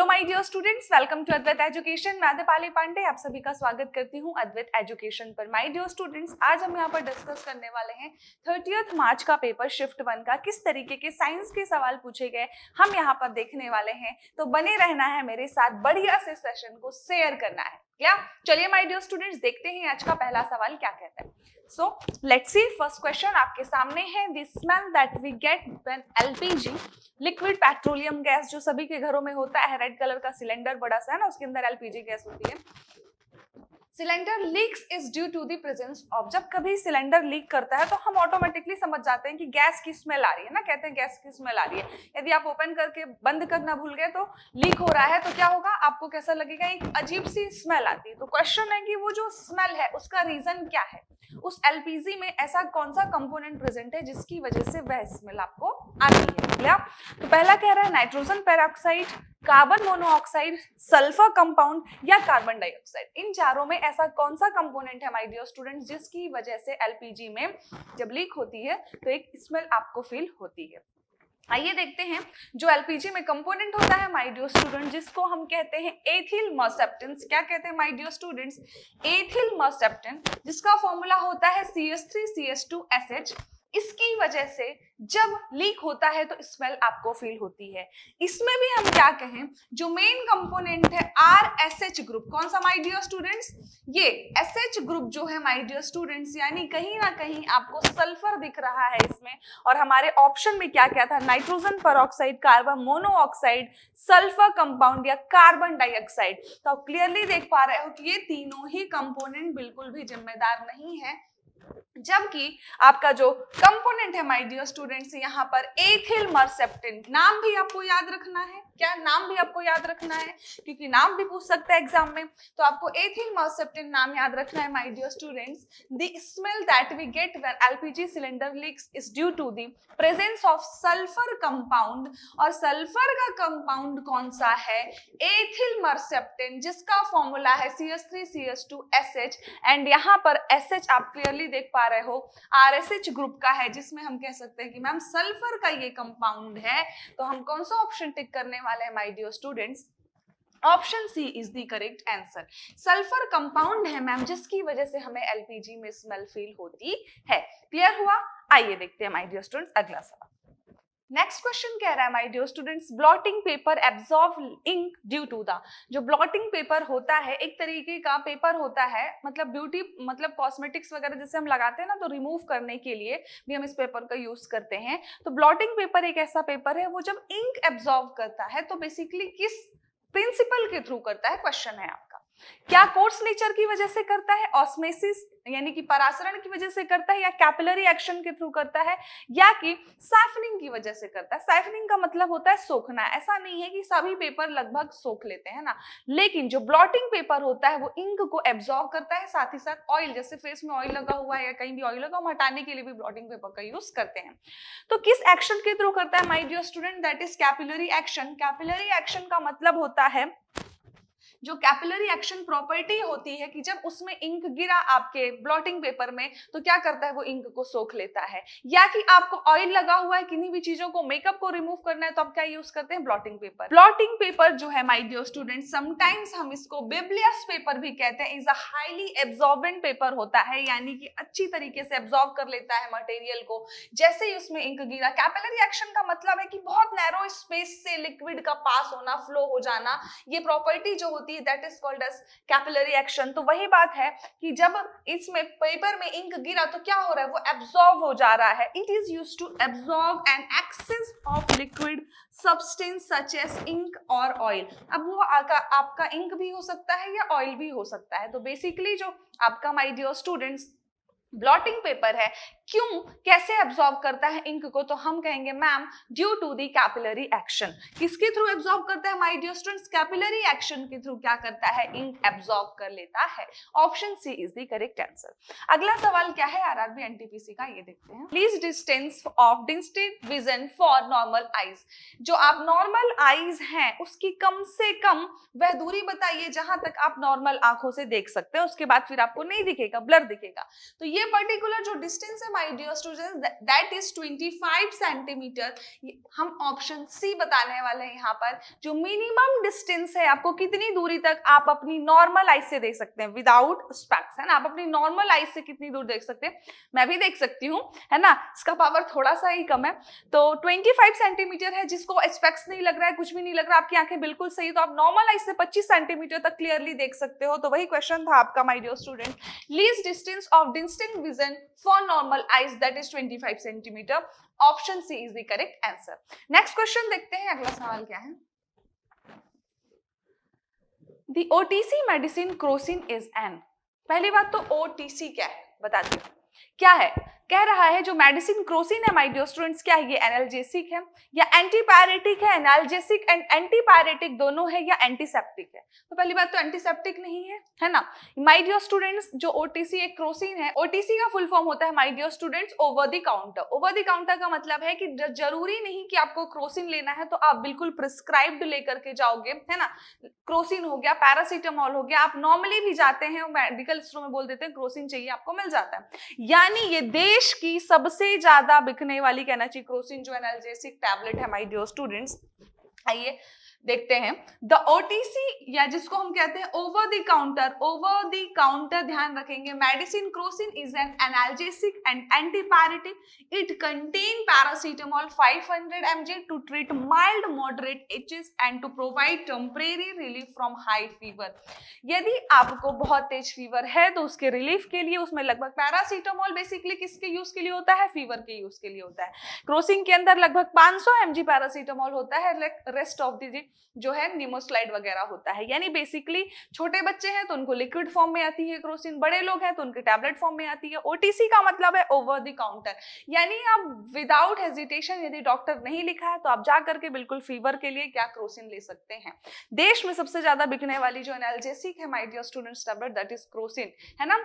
My dear students, welcome to Advait education. मैं दीपाली पांडे आप सभी का स्वागत करती हूं अद्वैत एजुकेशन पर। माय डियर स्टूडेंट्स, आज हम यहां पर डिस्कस करने वाले हैं 30 मार्च का पेपर शिफ्ट 1 का। किस तरीके के साइंस के सवाल पूछे गए हम यहां पर देखने वाले हैं, तो बने रहना है मेरे साथ, बढ़िया से सेशन को शेयर करना है। क्या? चलिए माय डियर स्टूडेंट्स, देखते हैं आज का पहला सवाल क्या कहता है। So let's see, first question आपके सामने है। The smell that we get when LPG, liquid petroleum gas, जो सभी के घरों में होता है, रेड कलर का सिलेंडर बड़ा सा है ना, उसके अंदर एलपीजी गैस होती है। Cylinder leaks is due to the presence of, जब कभी सिलेंडर लीक करता है तो हम ऑटोमेटिकली समझ जाते हैं कि गैस की स्मेल आ रही है ना, कहते हैं गैस की स्मेल आ रही है। यदि आप ओपन करके बंद करना भूल गए तो लीक हो रहा है, तो क्या होगा, आपको कैसा लगेगा, एक अजीब सी स्मेल आती है। तो क्वेश्चन है कि वो जो स्मेल है उसका रीजन क्या है, उस एलपीजी में ऐसा कौन सा कंपोनेंट प्रेजेंट है जिसकी वजह से वह स्मेल आपको आती है। क्लियर? तो पहला कह रहा है nitrogen peroxide, carbon monoxide, sulphur compound या कार्बन डाइऑक्साइड। इन चारों में ऐसा कौन सा कंपोनेंट है माय डियर स्टूडेंट्स जिसकी वजह से एलपीजी में जब लीक होती है तो एक स्मेल आपको फील होती है। आइए देखते हैं जो एलपीजी में कंपोनेंट होता है माय डियर स्टूडेंट, जिसको हम कहते हैं एथिल मर्सेप्टेंस। क्या कहते हैं माय डियर स्टूडेंट्स? एथिल मर्सेप्टेन, जिसका फॉर्मूला होता है CH3CH2SH। इसकी वजह से जब लीक होता है तो स्मेल आपको फील होती है। इसमें भी हम क्या कहें, जो मेन कंपोनेंट है RSH ग्रुप, कौन सा माय डियर स्टूडेंट्स? ये SH ग्रुप जो है माय डियर स्टूडेंट्स, यानी कहीं ना कहीं आपको सल्फर दिख रहा है इसमें। और हमारे ऑप्शन में क्या क्या था, nitrogen peroxide, carbon monoxide, sulphur compound या कार्बन डाइऑक्साइड। तो आप क्लियरली देख पा रहे हो कि ये तीनों ही कंपोनेंट बिल्कुल भी जिम्मेदार नहीं है, जबकि आपका जो कंपोनेंट है माय डियर स्टूडेंट्स यहाँ पर एथिल मर्सेप्टेन। नाम भी आपको याद रखना है, क्या नाम भी आपको याद रखना है, क्योंकि नाम भी पूछ सकता है एग्जाम में। तो आपको एथिल मर्सेप्टेन नाम याद रखना है my dear students. The smell that we get when LPG cylinder leaks is due to the presence of sulphur compound. और सल्फर का कंपाउंड कौन सा है? एथिल मर्सेप्टेन, जिसका फॉर्मूला है CH3CH2SH। एंड यहाँ पर SH आप क्लियरली देख पा रहे हो RSH ग्रुप का है, जिसमें हम कह सकते हैं कि मैम सल्फर का ये कंपाउंड है। तो हम कौन सा ऑप्शन टिक करने वाले हैं my dear students? Option C is the correct answer. Sulphur compound है मैम, जिसकी वजह से हमें एलपीजी में स्मेल फील होती है। क्लियर हुआ? आइए देखते हैं माय डियर स्टूडेंट्स अगला सवाल। नेक्स्ट क्वेश्चन कह रहा है my dear students, blotting paper absorb ink due to the. जो ब्लॉटिंग पेपर होता है एक तरीके का पेपर होता है, मतलब ब्यूटी मतलब कॉस्मेटिक्स वगैरह जैसे हम लगाते हैं ना, तो रिमूव करने के लिए भी हम इस पेपर का यूज करते हैं। तो ब्लॉटिंग पेपर एक ऐसा पेपर है वो जब इंक एब्जॉर्ब करता है तो बेसिकली किस प्रिंसिपल के थ्रू करता है, क्वेश्चन है आपका। क्या कोर्स नेचर की वजह से करता है, ऑस्मेसिस यानी कि परासरण की वजह से करता है, या कैपिलरी एक्शन के थ्रू करता है, या कि साइफनिंग की वजह से करता है। साइफनिंग का मतलब होता है सोखना। ऐसा नहीं है कि सभी पेपर लगभग सोख लेते हैं ना, लेकिन जो ब्लॉटिंग पेपर होता है वो इंक को एब्जॉर्ब करता है, साथ ही साथ ऑयल, जैसे फेस में ऑयल लगा हुआ है या कहीं भी ऑयल लगा, हम हटाने के लिए भी ब्लॉटिंग पेपर का यूज करते हैं। तो किस एक्शन के थ्रू करता है my dear student? That is capillary action. Capillary action का मतलब होता है, जो कैपिलरी एक्शन प्रॉपर्टी होती है कि जब उसमें इंक गिरा आपके ब्लॉटिंग पेपर में तो क्या करता है, वो इंक को सोख लेता है। या कि आपको ऑयल लगा हुआ है, किन्हीं भी चीजों को, मेकअप को रिमूव करना है, तो आप क्या यूज करते हैं? Blotting paper. ब्लॉटिंग पेपर जो है माय डियर स्टूडेंट, समटाइम्स हम इसको बिब्लियस पेपर भी कहते हैं, is a highly absorbent paper होता है, यानी कि अच्छी तरीके से एब्जॉर्ब कर लेता है मटेरियल को जैसे ही उसमें इंक गिरा। कैपिलरी एक्शन का मतलब है कि बहुत नैरो स्पेस से लिक्विड का पास होना, फ्लो हो जाना, ये प्रॉपर्टी जो होती है that is called as capillary action. तो वही बात है कि जब इसमें पेपर में इंक गिरा तो क्या हो रहा है, वो एब्जॉर्ब हो जा रहा है। It is used to absorb an excess of liquid substance such as ink और ऑयल। अब वो आपका इंक भी हो सकता है या ऑयल भी हो सकता है। तो बेसिकली जो आपका my dear students blotting paper है, क्यों, कैसे एब्जॉर्ब करता है इंक को, तो हम कहेंगे ma'am due to the capillary action. किसके थ्रू एब्जॉर्ब करता है my dear students? Capillary action के थ्रू क्या करता है, इंक एब्जॉर्ब कर लेता है। Option C is the correct answer. अगला सवाल क्या है आरआरबी एनटीपीसी का, ये देखते हैं। Please distance of distant vision for normal eyes. जो आप नॉर्मल आईज हैं उसकी कम से कम वह दूरी बताइए जहां तक आप नॉर्मल आंखों से देख सकते हैं, उसके बाद फिर आपको नहीं दिखेगा, ब्लर दिखेगा। तो ये पर्टिकुलर जो डिस्टेंस है my dear students that is 25 centimetre. हम ऑप्शन सी बताने वाले हैं यहाँ पर। जो मिनिमम डिस्टेंस है, आपको कितनी दूरी तक आप अपनी नॉर्मल आई से देख सकते हैं विदाउट स्पेक्स, है ना। आप अपनी नॉर्मल आई से कितनी दूर देख सकते हैं, मैं भी देख सकती हूँ, है ना। इसका पावर थोड़ा सा ही कम है, तो 25 सेंटीमीटर है। जिसको स्पेक्स नहीं लग रहा है, कुछ भी नहीं लग रहा, आपकी आंखें बिल्कुल सही, तो आप नॉर्मल आई से 25 सेंटीमीटर तक क्लियरली देख सकते हो। तो वही क्वेश्चन था आपका my dear student, least distance of distinct vision for normal eyes that is 25 centimetre. Option C is the correct answer. Next question देखते हैं, अगला सवाल क्या है। The OTC medicine Crocin is an. पहली बात तो OTC क्या है बताती हूँ। क्या है, कह रहा है जो मेडिसिन क्रोसिन है माय डियर स्टूडेंट्स, क्या है ये, एनाल्जेसिक है या एंटीपायरेटिक है। एनाल्जेसिक एंड एंटीपायरेटिक दोनों है या एंटीसेप्टिक है। तो पहली बात तो एंटीसेप्टिक नहीं है ना माय डियर स्टूडेंट्स। जो ओटीसी एक क्रोसिन है, ओटीसी का फुल फॉर्म होता है my dear students over the counter. Over the counter का मतलब है कि जरूरी नहीं कि आपको क्रोसिन लेना है तो आप बिल्कुल प्रिस्क्राइब्ड लेकर के जाओगे, है ना। क्रोसिन हो गया, पैरासीटामोल हो गया, आप नॉर्मली भी जाते हैं मेडिकल स्टोर में बोल देते हैं क्रोसिन चाहिए, आपको मिल जाता है। यानी ये देश की सबसे ज्यादा बिकने वाली कहना चाहिए क्रोसिन जो एनाल्जेसिक टैबलेट है माय डियर स्टूडेंट्स। आइए देखते हैं द ओटीसी या जिसको हम कहते हैं over the counter. Over the counter ध्यान रखेंगे, medicine Crocin is an analgesic and antipyretic. It contain paracetamol 500 mg to treat mild moderate aches and to provide temporary relief from high fever. यदि आपको बहुत तेज फीवर है तो उसके relief के लिए उसमें लगभग पैरासीटामोल बेसिकली किसके यूज के लिए होता है, फीवर के यूज के लिए होता है। क्रोसिन के अंदर लगभग 500 mg पैरासीटामोल होता है, रेस्ट ऑफ दी जो है निमोस्लाइड वगैरह होता है। यानी बेसिकली छोटे बच्चे हैं तो उनको लिक्विड फॉर्म में आती है क्रोसिन, बड़े लोग हैं तो उनके टैबलेट फॉर्म में आती है। ओटीसी का मतलब है ओवर द काउंटर, यानी आप विदाउट हेजिटेशन यदि डॉक्टर नहीं लिखा है तो आप जा करके बिल्कुल फीवर के लिए क्या क्रोसिन ले सकते हैं। देश में सबसे ज्यादा बिकने वाली जो एनाल्जेसिक है my dear students tablet that is Crocin, है ना।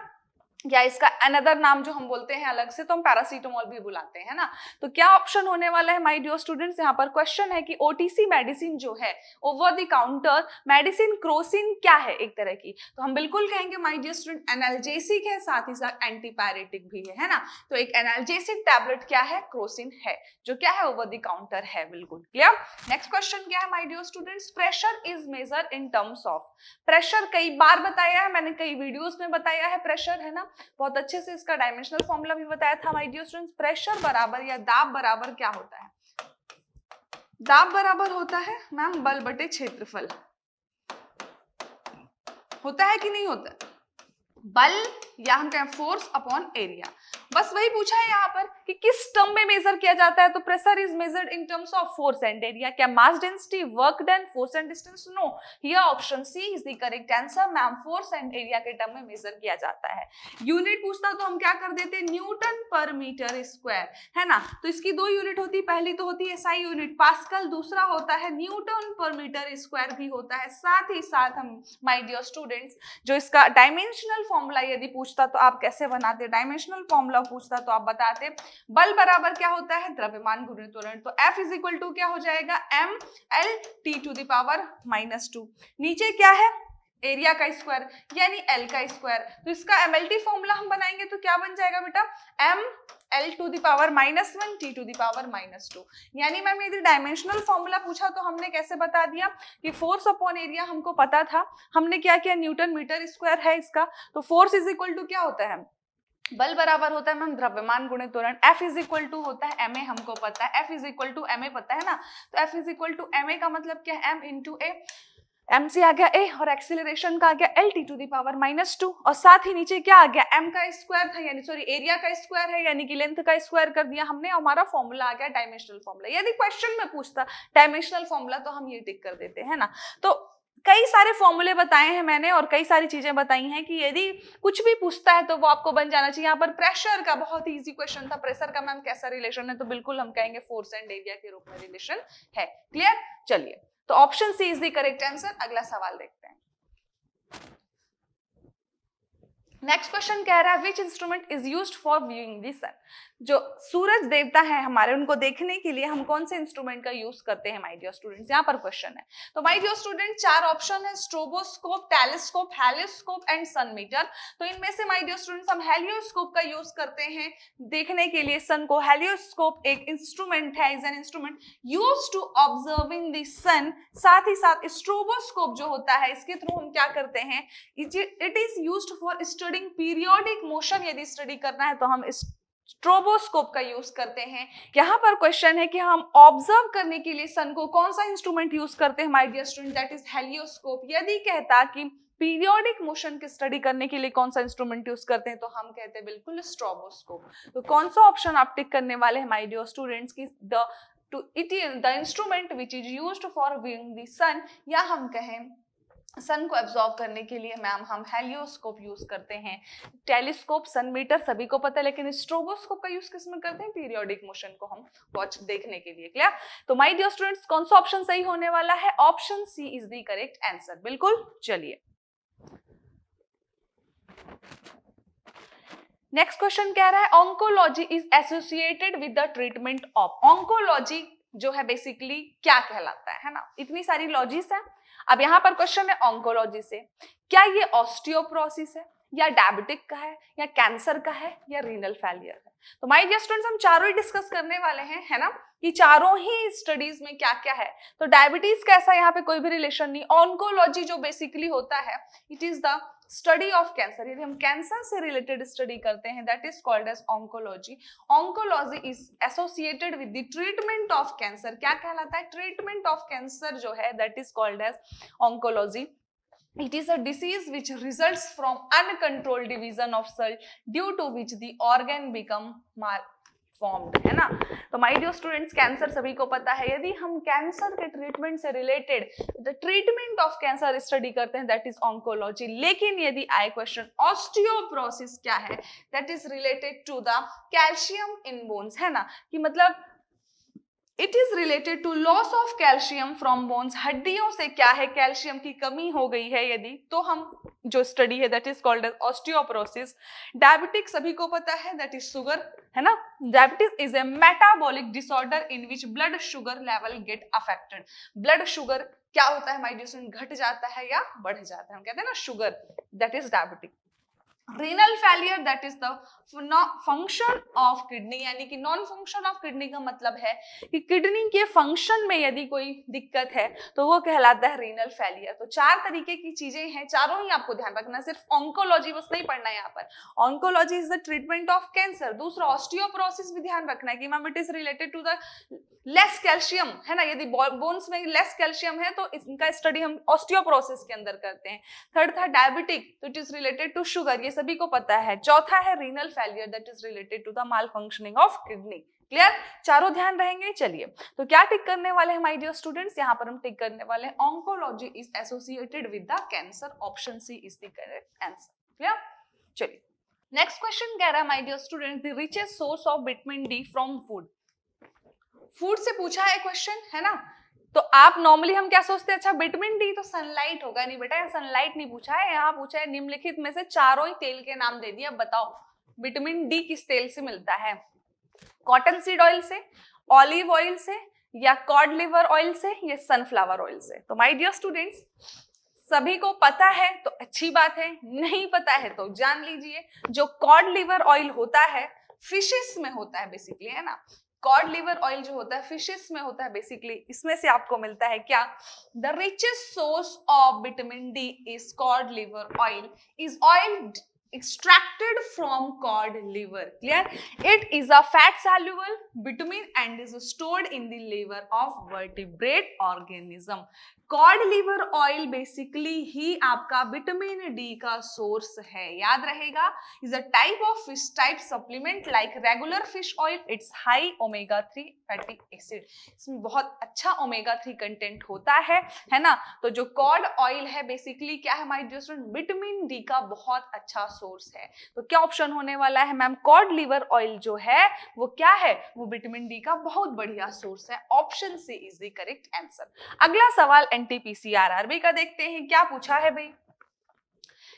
या इसका अनदर नाम जो हम बोलते हैं अलग से तो हम पैरासीटामोल भी बुलाते हैं ना। तो क्या ऑप्शन होने वाला है माय डियर स्टूडेंट्स, यहाँ पर क्वेश्चन है कि ओटीसी मेडिसिन जो है over the counter medicine Crocin क्या है एक तरह की, तो हम बिल्कुल कहेंगे माय डियर स्टूडेंट एनाल्जेसिक है, साथ ही साथ एंटीपायरेटिक भी है ना। तो एक एनाल्जेसिक टैबलेट क्या है, क्रोसिन है, जो क्या है ओवर द काउंटर है। बिल्कुल क्लियर। नेक्स्ट क्वेश्चन क्या है my dear students, pressure is measure in terms of. Pressure कई बार बताया है मैंने, कई वीडियोस में बताया है प्रेशर, है ना। बहुत अच्छे से इसका डायमेंशनल फॉर्मूला भी बताया था माय डियर स्टूडेंट्स। प्रेशर बराबर या दाब बराबर क्या होता है, दाब बराबर होता है मैम बल बटे क्षेत्रफल। होता है कि नहीं होता, बल या हम कहें फोर्स अपॉन एरिया। बस वही पूछा है यहाँ पर कि किस टर्म में मेजर किया जाता है, तो pressure is measured in terms of force and area. क्या mass density, work done, force and distance, no. Here option C is the correct answer ma'am, force and area के टर्म में measure किया जाता है। यूनिट पूछता तो हम क्या कर देते, न्यूटन पर मीटर स्क्वायर, है ना। तो इसकी दो यूनिट होती, पहली तो होती है एसआई यूनिट पास्कल, दूसरा होता है न्यूटन पर मीटर स्क्वायर भी होता है। साथ ही साथ हम माय डियर स्टूडेंट्स जो इसका डायमेंशनल फॉर्मूला यदि पूछता तो आप कैसे बनाते, डायमेंशनल फॉर्मूला पूछता तो आप बताते बल बराबर क्या होता है, द्रव्यमान गुणित त्वरण। तो F इज इक्वल टू क्या हो जाएगा, mL t to the power -2। नीचे क्या है, एरिया का स्क्वायर यानी L का स्क्वायर। तो इसका MLT फॉर्मूला हम बनाएंगे तो क्या बन जाएगा बेटा, mL to the power -1 t to the power -2। यानी मैम यदि डायमेंशनल फॉर्मूला पूछा तो हमने कैसे बता दिया कि फोर्स अपॉन एरिया हमको पता था, हमने क्या किया, न्यूटन मीटर स्क्वायर है इसका, तो फोर्स इज इक्वल टू क्या होता है, बल बराबर होता है मैम द्रव्यमान गुणित त्वरण। F इज इक्वल टू होता है ma, हमको पता है F is equal to ma पता है ना। तो F is equal to ma का मतलब क्या है, m इंटू a, m से आ गया a और एक्सीलरेशन का आ गया L t to the power -2 और साथ ही नीचे क्या आ गया, m का स्क्वायर था यानी सॉरी एरिया का स्क्वायर है यानी कि लेंथ का स्क्वायर कर दिया हमने, हमारा फॉर्मूला आ गया डायमेंशनल फॉर्मूला। यदि क्वेश्चन में पूछता डायमेंशनल फॉर्मूला तो हम ये टिक कर देते हैं ना। तो कई सारे फॉर्मूले बताए हैं मैंने और कई सारी चीजें बताई हैं कि यदि कुछ भी पूछता है तो वो आपको बन जाना चाहिए। यहाँ पर प्रेशर का बहुत ही इजी क्वेश्चन था, प्रेशर का मैम कैसा रिलेशन है, तो बिल्कुल हम कहेंगे फोर्स एंड एरिया के रूप में रिलेशन है। क्लियर, चलिए तो option C is the correct answer. अगला सवाल देखते हैं। नेक्स्ट क्वेश्चन कह रहा है which instrument is used for viewing the sun. जो सूरज देवता है हमारे, उनको देखने के लिए हम कौन से इंस्ट्रूमेंट का यूज करते हैं माय डियर स्टूडेंट्स, यहाँ पर क्वेश्चन है। तो माय डियर स्टूडेंट चार ऑप्शन है, stroboscope, telescope, helioscope and sun meter. तो इनमें से माय डियर स्टूडेंट्स हम हेलियोस्कोप का यूज करते हैं देखने के लिए सन को। हेलियोस्कोप एक इंस्ट्रूमेंट है, is an instrument use to observing the sun. साथ ही साथ स्ट्रोबोस्कोप जो होता है, इसके थ्रू हम क्या करते हैं, it is used for studying periodic motion. यदि स्टडी करना है तो हम स्ट्रोबोस्कोप का यूज करते हैं। यहाँ पर क्वेश्चन है कि हम ऑब्जर्व करने के लिए सन को कौन सा इंस्ट्रूमेंट यूज करते हैं my dear student, that is helioscope. यदि कहता कि पीरियोडिक मोशन की स्टडी करने के लिए कौन सा इंस्ट्रूमेंट यूज करते हैं, तो हम कहते हैं बिल्कुल स्ट्रोबोस्कोप। तो कौन सा ऑप्शन आप टिक करने वाले हैं माय डियर स्टूडेंट्स की the instrument which is used for viewing the sun, या हम कहें सन को एब्जॉर्व करने के लिए मैम हम हेलियोस्कोप यूज करते हैं। टेलीस्कोप, सन मीटर सभी को पता है, लेकिन स्ट्रोबोस्कोप का यूज किस में करते हैं, पीरियोडिक मोशन को हम वॉच देखने के लिए। क्लियर? तो माय डियर स्टूडेंट्स कौन सा ऑप्शन सही होने वाला है, option C is the correct answer. बिल्कुल। चलिए नेक्स्ट क्वेश्चन कह रहा है oncology is associated with the treatment of. Oncology जो है बेसिकली क्या कहलाता है ना, इतनी सारी लॉजीज है। अब यहाँ पर क्वेश्चन है ऑन्कोलॉजी से, क्या ये ऑस्टियोपोरोसिस है, या डायबिटिक का है, या कैंसर का है, या रीनल फेलियर है। तो माय डियर स्टूडेंट्स हम चारों ही डिस्कस करने वाले हैं, है ना, कि चारों ही स्टडीज में क्या क्या है। तो डायबिटीज का ऐसा यहाँ पे कोई भी रिलेशन नहीं। ऑन्कोलॉजी जो बेसिकली होता है, it is the study of cancer. यदि हम कैंसर से रिलेटेड स्टडी करते हैं, that is called as oncology. Oncology is associated with the treatment of cancer. क्या कहलाता है, ट्रीटमेंट ऑफ कैंसर जो है, that is called as oncology. It is a disease which results from uncontrolled division of cell due to which the organ become malformed, है ना। तो my dear students cancer सभी को पता है। यदि हम कैंसर के ट्रीटमेंट से related the treatment of cancer study करते हैं, दैट इज ऑन्कोलॉजी। लेकिन यदि आए क्वेश्चन ऑस्टियोपोरोसिस क्या है, that is related to the calcium in bones, है ना, कि मतलब it is related to loss of calcium from bones. हड्डियों से क्या है, कैल्शियम की कमी हो गई है यदि, तो हम जो स्टडी है that is called as osteoporosis. Diabetic सभी को पता है, दैट इज शुगर, है ना। Diabetes is a metabolic disorder in which blood sugar level get affected. Blood sugar क्या होता है माय डियर स्टूडेंट, घट जाता है या बढ़ जाता है, हम कहते हैं ना sugar, that is diabetic. Renal failure that is the function of kidney, यानी कि नॉन फंक्शन ऑफ किडनी का मतलब है कि किडनी के फंक्शन में यदि कोई दिक्कत है तो वो कहलाता है रीनल फेलियर। तो चार तरीके की चीजें हैं, चारों ही आपको ध्यान रखना, सिर्फ ऑन्कोलॉजी बस नहीं पढ़ना है यहाँ पर। Oncology is the treatment of cancer. दूसरा ऑस्टियोपोरोसिस भी ध्यान रखना है कि ma'am it is related to the less calcium, है ना, यदि बोन्स में लेस कैल्शियम है तो इनका स्टडी हम ऑस्टियोपोरोसिस के अंदर करते हैं। थर्ड था डायबिटिक, तो it is related to sugar, ये सभी को पता है। चौथा है renal failure, that is related to the malfunctioning of kidney. Clear? चारों ध्यान रहेंगे। चलिए तो क्या टिक करने वाले हैं माय डियर स्टूडेंट्स, यहाँ पर हम टिक करने वाले हैं oncology is associated with the cancer. Option C is the correct answer. Clear? चलिए नेक्स्ट क्वेश्चन कह रहा है my dear students the richest source of vitamin D from food. Food से पूछा है क्वेश्चन, है ना। तो आप नॉर्मली हम क्या सोचते हैं, अच्छा विटामिन डी तो सनलाइट होगा, नहीं बेटा, सनलाइट नहीं पूछा है, यहाँ पूछा है निम्नलिखित में से चारों ही तेल के नाम दे दिया, बताओ विटामिन डी किस तेल से मिलता है। कॉटन सीड ऑयल से, ऑलिव ऑयल से, या कॉड लिवर ऑयल से, या सनफ्लावर ऑयल से। तो माय डियर स्टूडेंट्स सभी को पता है तो अच्छी बात है, नहीं पता है तो जान लीजिए। जो कॉड लिवर ऑयल होता है फिशेस में होता है बेसिकली, है ना। कॉड लिवर ऑयल जो होता है फिशेस में होता है बेसिकली, इसमें से आपको मिलता है क्या, the richest source of vitamin D is called liver oil, is oil extracted from cod liver. Clear? It is a fat soluble vitamin and is stored in the liver of vertebrate organism. Cod liver oil basically ही आपका vitamin D का source है, याद रहेगा। Is a type of fish type supplement like regular fish oil. It's high omega 3 fatty acid, इसमें बहुत अच्छा omega 3 content होता है ना। तो जो कॉड ऑयल है बेसिकली क्या है my dear student, vitamin D का बहुत अच्छा सोर्स है। तो क्या ऑप्शन होने वाला है मैम, कॉड लिवर ऑयल जो है वो क्या है, वो विटामिन डी का बहुत बढ़िया सोर्स है। Option C is the correct answer. अगला सवाल एनटीपीसी आरआरबी का देखते हैं, क्या पूछा है भाई।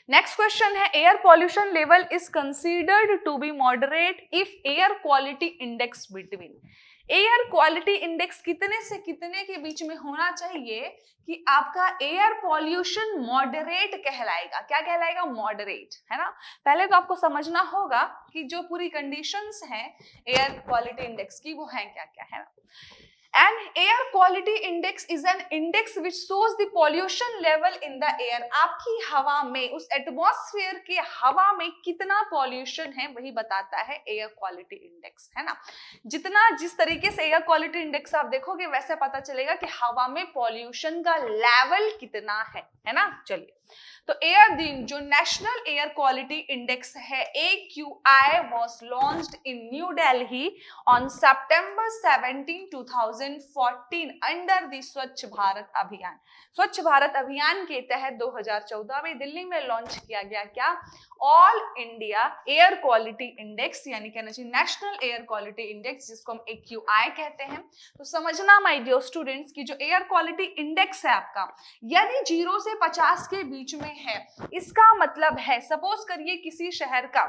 नेक्स्ट क्वेश्चन है, air pollution level is considered to be moderate if air quality index between. Air quality index कितने से कितने के बीच में होना चाहिए कि आपका एयर पॉल्यूशन मॉडरेट कहलाएगा। क्या कहलाएगा? मॉडरेट, है ना। पहले तो आपको समझना होगा कि जो पूरी कंडीशंस हैं एयर क्वालिटी इंडेक्स की वो हैं क्या क्या, है ना। And air quality index is an index which shows the pollution level in the air। आपकी हवा में, उस एटमॉस्फेयर के हवा में कितना पॉल्यूशन है वही बताता है एयर क्वालिटी इंडेक्स, है ना। जितना जिस तरीके से एयर क्वालिटी इंडेक्स आप देखोगे वैसे पता चलेगा कि हवा में पॉल्यूशन का लेवल कितना है ना। चलिए, तो जो नेशनल एयर क्वालिटी इंडेक्स है AQI was launched in New Delhi on September 17, 2014 under the स्वच्छ भारत अभियान। स्वच्छ भारत अभियान के तहत 2014 में दिल्ली में लॉन्च किया गया क्या? All India air quality index, यानी कहना चाहिए नेशनल एयर क्वालिटी इंडेक्स, जिसको हम AQI कहते हैं। तो समझना माय डियर स्टूडेंट्स कि जो एयर क्वालिटी इंडेक्स है आपका, यदि 0 से 50 के बीच में है, इसका मतलब है, सपोज करिए किसी शहर का,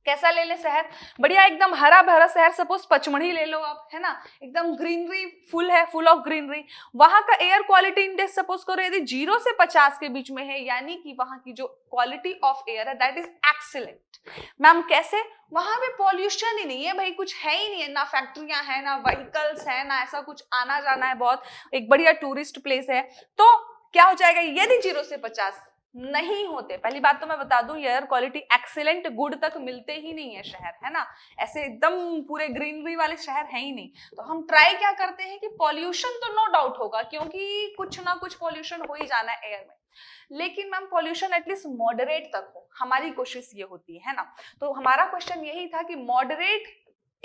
कैसा ले ले शहर, बढ़िया एकदम हरा भरा शहर, सपोज पचमढ़ी ले लो आप, है ना, एकदम ग्रीनरी फुल है, फुल ऑफ ग्रीनरी। वहां का एयर क्वालिटी इंडेक्स सपोज करो यदि 0 से 50 के बीच में है, यानी कि वहां की जो क्वालिटी ऑफ एयर है दैट इज एक्सीलेंट। मैम कैसे? वहां पे पॉल्यूशन ही नहीं है भाई, कुछ है ही नहीं है, ना फैक्ट्रियां हैं, ना व्हीकल्स है, ना ऐसा कुछ आना जाना है, बहुत एक बढ़िया टूरिस्ट प्लेस है। तो क्या हो जाएगा यदि 0 से 50 नहीं होते? पहली बात तो मैं बता दूं, एयर क्वालिटी एक्सीलेंट गुड तक मिलते ही नहीं है शहर, है ना। ऐसे एकदम पूरे ग्रीनरी वाले शहर है ही नहीं। तो हम ट्राई क्या करते हैं कि पॉल्यूशन तो नो डाउट होगा, क्योंकि कुछ ना कुछ पॉल्यूशन हो ही जाना है एयर में, लेकिन मैम पॉल्यूशन एटलीस्ट मॉडरेट तक हो, हमारी कोशिश ये होती है ना। तो हमारा क्वेश्चन यही था कि मॉडरेट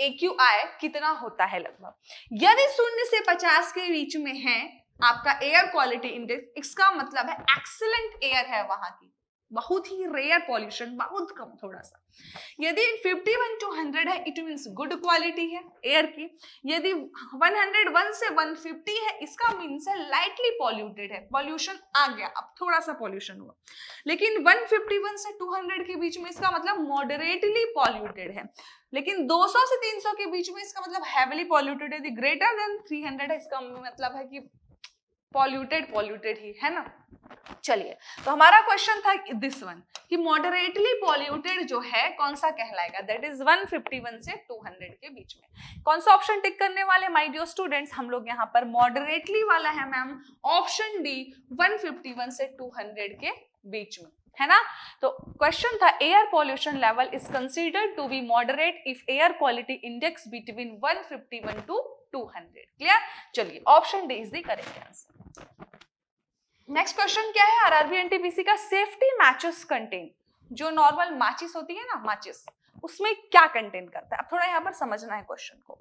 AQI कितना होता है लगभग। यदि 0 से 50 के बीच में है आपका एयर क्वालिटी इंडेक्स, इसका मतलब है एक्सीलेंट एयर है वहां की, बहुत ही रेयर पॉल्यूशन, बहुत कम थोड़ा सा। यदि 51 to 100 है, इट मींस गुड क्वालिटी है एयर की। यदि 101 से 150 है, इसका मीन्स है लाइटली पॉल्यूटेड है, पॉल्यूशन आ गया, अब थोड़ा सा पॉल्यूशन हुआ। लेकिन 151 से 200 के बीच में इसका मतलब मॉडरेटली पॉल्यूटेड है। लेकिन 200 से 300 के बीच में इसका मतलब हैवीली पॉल्यूटेड है। ग्रेटर देन 300 है, इसका मतलब है कि पॉल्यूटेड ही, है ना। चलिए, तो हमारा क्वेश्चन था दिस वन कि मॉडरेटली पॉल्यूटेड जो है कौन सा कहलाएगा, दैट इज 151 से 200 के बीच में। कौन सा ऑप्शन टिक करने वाले माय डियर स्टूडेंट्स? हम लोग यहाँ पर मॉडरेटली वाला है मैम, ऑप्शन डी, 151 से 200 के बीच में, है ना। तो क्वेश्चन था air pollution level is considered to be moderate if air quality index between 151 to 200। Clear? चलिए, option D is the correct answer. Next question क्या है? आरआरबी एनटीपीसी का सेफ्टी मैचेस कंटेन, जो नॉर्मल माचिस होती है ना, माचिस, उसमें क्या कंटेन करता है? अब थोड़ा यहाँ पर समझना है क्वेश्चन को।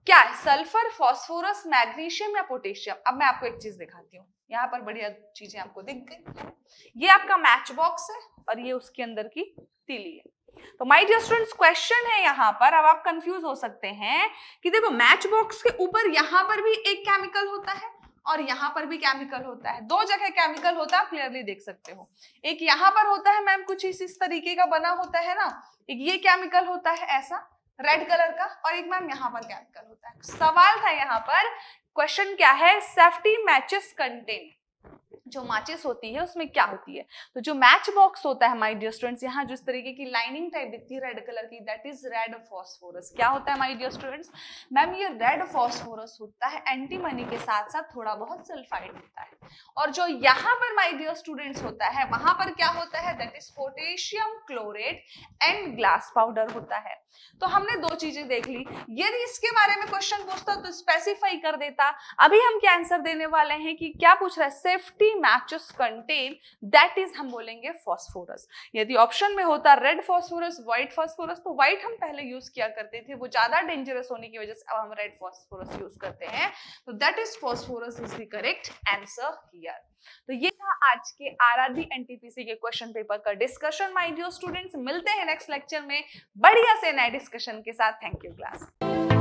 क्या है? सल्फर, फास्फोरस, मैग्नीशियम या पोटेशियम? अब मैं आपको एक चीज दिखाती हूँ, यहाँ पर बढ़िया चीजें आपको दिख गई। ये आपका मैच बॉक्स है और ये उसके अंदर की तीली है। तो माय डियर स्टूडेंट्स, क्वेश्चन है यहाँ पर, अब आप कंफ्यूज हो सकते हैं कि देखो मैच बॉक्स के ऊपर यहाँ पर भी एक केमिकल होता है और यहाँ पर भी केमिकल होता है, दो जगह केमिकल होता है, आप क्लियरली देख सकते हो। एक यहाँ पर होता है मैम कुछ इस तरीके का बना होता है ना, एक ये केमिकल होता है ऐसा रेड कलर का, और एक मैम यहाँ पर केमिकल होता है। सवाल था यहाँ पर, क्वेश्चन क्या है? सेफ्टी मैचेस कंटेन, जो माचिस होती है उसमें क्या होती है? तो जो मैच बॉक्स होता है माय डियर स्टूडेंट्स, यहाँ जिस तरीके की लाइनिंग टाइप दिखती है रेड कलर की, दैट इज रेड फॉस्फोरस। क्या होता है माय डियर स्टूडेंट्स? मैम ये रेड फॉस्फोरस होता है एंटीमनी के साथ साथ थोड़ा बहुत सल्फाइड होता है। और जो यहाँ पर माय डियर स्टूडेंट्स होता है, वहां पर क्या होता है? That is potassium chlorate and glass powder होता है। तो हमने दो चीजें देख ली, यदि इसके बारे में क्वेश्चन पूछता तो स्पेसिफाई कर देता। अभी हम क्या आंसर देने वाले हैं कि क्या पूछ रहा है? Safety matches contain, that is हम बोलेंगे फॉस्फोरस। यदि ऑप्शन में होता रेड फॉस्फोरस, व्हाइट फॉस्फोरस, तो व्हाइट हम पहले यूज किया करते थे, वो ज्यादा डेंजरस होने की वजह से अब हम रेड फॉस्फोरस यूज करते हैं। तो that is phosphorus is the correct answer here. तो ये था आज के आरआरबी एनटीपीसी के क्वेश्चन पेपर का डिस्कशन माय डियर स्टूडेंट्स। मिलते हैं नेक्स्ट लेक्चर में बढ़िया से नए डिस्कशन के साथ। Thank you class.